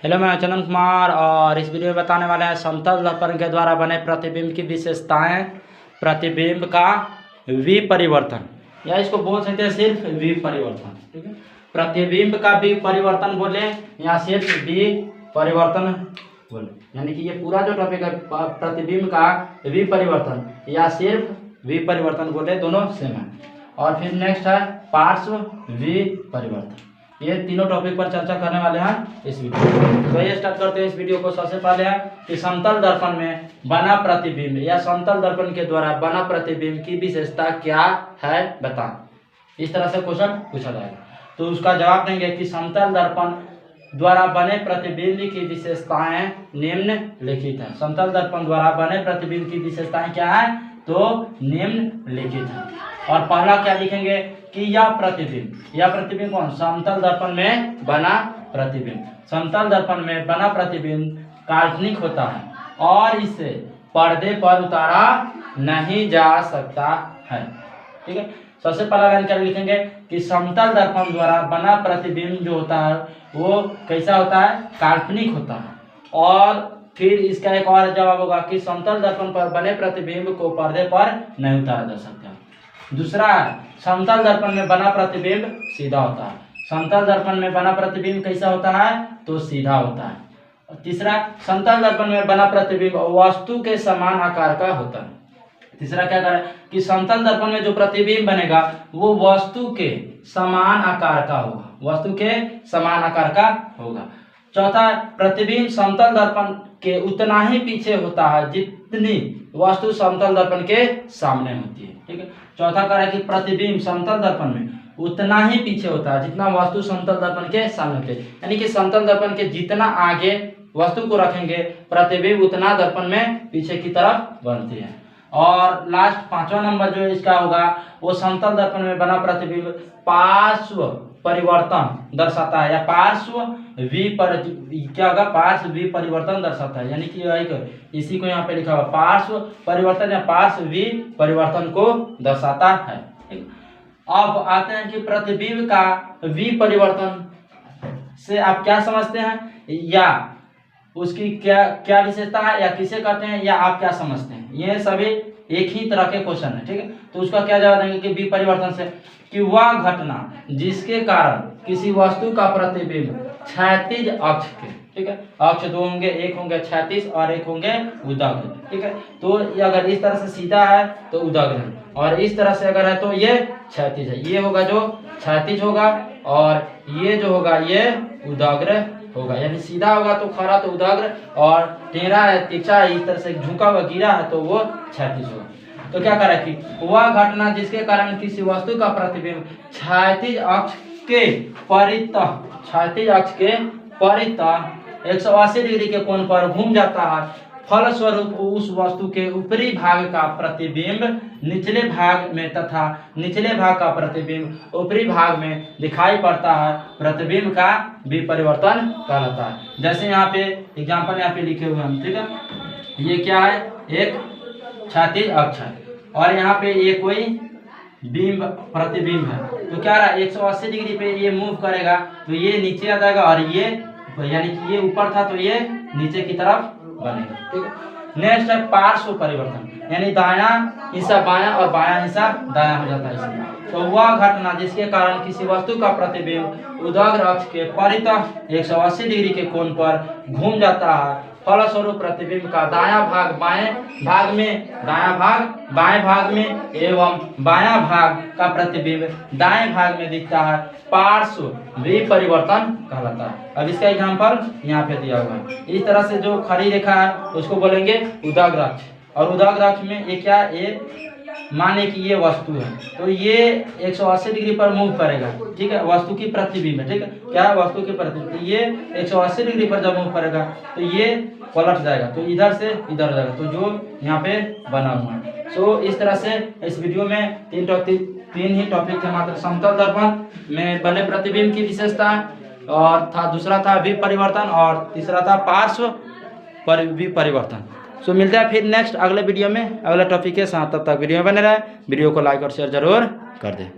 Hello, मैं चंदन कुमार और इस वीडियो में बताने वाले हैं समतल दर्पण के द्वारा बने प्रतिबिंब की विशेषताएं। प्रतिबिंब का विपरिवर्तन या इसको बोल सकते हैं सिर्फ विपरिवर्तन। ठीक है, प्रतिबिंब का विपरिवर्तन बोले या सिर्फ विपरिवर्तन बोले, यानी कि ये पूरा जो टॉपिक है प्रतिबिंब का विपरिवर्तन या सिर्फ विपरिवर्तन बोले, दोनों सेम है। और फिर नेक्स्ट है पार्श्व विपरिवर्तन। ये तीनों टॉपिक पर चर्चा करने वाले हैं इस वीडियो में। तो ये स्टार्ट करते हैं इस वीडियो को। सबसे पहले है कि समतल दर्पण में बना प्रतिबिंब या समतल दर्पण के द्वारा बना प्रतिबिंब की विशेषता क्या है बता। इस तरह से क्वेश्चन पूछा जाएगा तो उसका जवाब देंगे कि समतल दर्पण द्वारा बने प्रतिबिंब की विशेषताएं निम्नलिखित है। समतल दर्पण द्वारा बने प्रतिबिंब की विशेषताएं क्या है तो निम्नलिखित है। और पहला क्या लिखेंगे कि यह प्रतिबिंब कौन, समतल दर्पण में बना प्रतिबिंब। समतल दर्पण में बना प्रतिबिंब काल्पनिक होता है और इसे पर्दे पर उतारा नहीं जा सकता है। ठीक है, सबसे पहला लाइन क्या लिखेंगे कि समतल दर्पण द्वारा बना प्रतिबिंब जो होता है वो कैसा होता है, काल्पनिक होता है। और फिर इसका एक और जवाब होगा कि समतल दर्पण पर बने प्रतिबिंब को पर्दे पर नहीं उतारा जा सकता। दूसरा है समतल दर्पण में बना प्रतिबिंब सीधा होता है। समतल दर्पण में बना प्रतिबिंब कैसा होता है तो सीधा होता है। तीसरा, समतल दर्पण में बना प्रतिबिंब वस्तु के समान आकार का होता है। तीसरा क्या करें कि समतल दर्पण में जो प्रतिबिंब बनेगा वो वस्तु के समान आकार का होगा, वस्तु के समान आकार का होगा। चौथा, प्रतिबिंब समतल दर्पण के उतना ही पीछे होता है जितनी वस्तु समतल दर्पण के सामने होती है। ठीक है, चौथा कह रहा है कि प्रतिबिंब समतल दर्पण में उतना ही पीछे होता है जितना वस्तु समतल दर्पण के सामने होती है, यानी कि समतल दर्पण के जितना आगे वस्तु को रखेंगे प्रतिबिंब उतना दर्पण में पीछे की तरफ बनती है। और लास्ट पांचवा नंबर जो इसका होगा वो समतल दर्पण में बना प्रतिबिंब पार्श्व परिवर्तन दर्शाता है या पार्श्व क्या होगा, पार्श्व विपरिवर्तन दर्शाता है। यानी कि इसी को यहाँ पे लिखा हुआ पार्श्व परिवर्तन या पार्श्व विपरिवर्तन को दर्शाता है। अब आते हैं कि प्रतिबिंब का विपरिवर्तन से आप क्या समझते हैं या उसकी क्या क्या विशेषता है या किसे कहते हैं या आप क्या समझते हैं। ये सभी एक ही तरह के क्वेश्चन है। ठीक है, तो उसका क्या जवाब देंगे कि विपरिवर्तन से कि वह घटना जिसके कारण किसी वस्तु का प्रतिबिंब क्षैतिज अक्ष के, ठीक है, अक्ष दो होंगे, एक होंगे क्षैतिज और एक होंगे उदग्र। ठीक है, तो अगर इस तरह से सीधा है तो उदग्र है और इस तरह से अगर है तो ये क्षैतिज है। ये होगा जो क्षैतिज होगा और ये जो होगा ये उदग्र होगा। यानी सीधा होगा तो खड़ा तो उदग्र और टेढ़ा है तिरछा है इस तरह से झुका हुआ गिरा है तो वो क्षैतिज होगा। तो क्या करें कि वह घटना जिसके कारण किसी वस्तु का प्रतिबिंब क्षैतिज अक्ष के परितः 180 डिग्री के कोण पर घूम जाता है, फलस्वरूप उस वस्तु के ऊपरी भाग का प्रतिबिंब निचले भाग में तथा निचले भाग का प्रतिबिंब ऊपरी भाग में दिखाई पड़ता है, प्रतिबिंब का विपरिवर्तन कहलाता है। जैसे यहाँ पे एग्जाम्पल यहाँ पे लिखे हुए हैं। ठीक है, ये क्या है, एक क्षैतिज अक्ष है और यहाँ पे ये कोई बिंब प्रतिबिंब है। तो क्या रहा, 180 डिग्री पे ये मूव करेगा तो ये नीचे आ जाएगा और ये यानी कि ये ऊपर था तो ये नीचे की तरफ बनेगा। ठीक है, नेक्स्ट है पार्श्व परिवर्तन, यानी दायां हिस्सा बायां और बायां हिस्सा दायां हो जाता है इसमें। तो वह घटना जिसके कारण किसी वस्तु का प्रतिबिंब उदग्र अक्ष के परितः 180 डिग्री के कोण पर घूम जाता है, फलस्वरूप प्रतिबिंब का दायां भाग बाएं भाग में एवं बायां भाग का प्रतिबिंब दाएं भाग में दिखता है, पार्श्व विपरिवर्तन कहलाता है। अब इसका एग्जांपल यहाँ पे दिया हुआ है। इस तरह से जो खड़ी रेखा है उसको बोलेंगे उदग्र अक्ष और उदग्र अक्ष में ये क्या, ये माने कि ये वस्तु है तो ये 180 डिग्री पर मूव करेगा। ठीक है, वस्तु की प्रतिबिंब है। ठीक है, क्या है, वस्तु की प्रतिबिंब। तो ये 180 डिग्री पर जब मूव करेगा तो ये पलट जाएगा तो इधर से इधर हो जाएगा, तो जो यहाँ पे बना हुआ है। सो इस तरह से इस वीडियो में तीन ही टॉपिक थे मात्र। समतल दर्पण में बने प्रतिबिंब की विशेषता और दूसरा था विपरिवर्तन और तीसरा था पार्श्व विपरिवर्तन। सो मिलते हैं फिर नेक्स्ट अगले वीडियो में अगले टॉपिक के साथ। तब तक वीडियो में बने रहे, वीडियो को लाइक और शेयर जरूर कर दें।